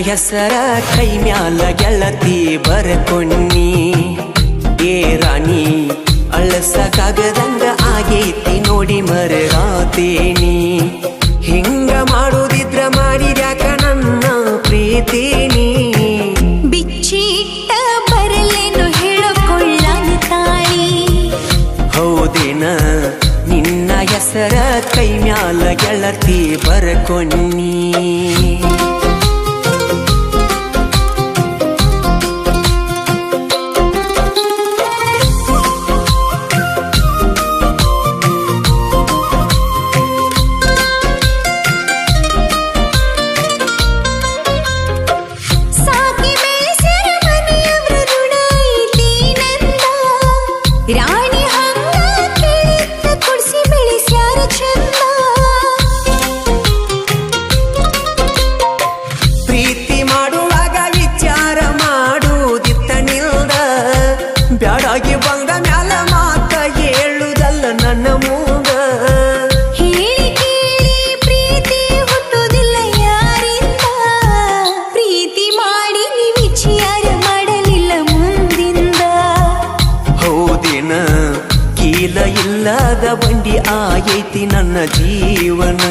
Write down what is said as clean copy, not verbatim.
ಹೆಸರ ಕೈ ಮ್ಯಾಲ ಗೆಳತಿ ಬರಕೊನ್ನಿ ಏ ರಾಣಿ ಅಳಸಕ್ಕಾಗದಂಗ ಆಗೈತಿ ನೋಡಿ ಮರಗಾತೇನಿ ಹಿಂಗ ಮಾಡುದಿದ್ರ ಮಾಡಿದ್ಯಾಕ ನನ್ನ ಪ್ರೀತಿನಿ ಬಿಚ್ಚಿಟ್ಟ ಬರಲೇನು ಹೇಳಿಕೊಳ್ಳನ ತಾಳಿ ಹೌದೇನ ನಿನ್ನ ಹೆಸರ ಕೈ ಮ್ಯಾಲ ಗೆಳತಿ ಬರಕೊನ್ನಿ ರಾಣಿ ಹಂಗ ಕೇಳಿದ್ದ ಕುಡಿಸಿ ಬೆಳೆಸ್ಯಾರ ಚಂದ ಪ್ರೀತಿ ಮಾಡುವಾಗ ವಿಚಾರ ಮಾಡುದಿತ್ತ ನಿಲ್ದ ಬ್ಯಾಡಾಗಿ ಬಂದ ಮ್ಯಾಲ ಮಾತ ಹೇಳುದಲ್ಲ ನನ್ನ ಮೂಗ ಹೇಳಿ ಕೇಳಿ ಪ್ರೀತಿ ಹುಟ್ಟುವುದಿಲ್ಲ ಯಾರಿಂದ ಪ್ರೀತಿ ಮಾಡಿ ನೀ ವಿಚಾರ ಮಾಡಲಿಲ್ಲ ಮುಂದಿಂದ ಹೌದೇನ ಕೀಲ ಇಲ್ಲದ ಬಂಡಿ ಆಗೈತಿ ನನ್ನ ಜೀವನ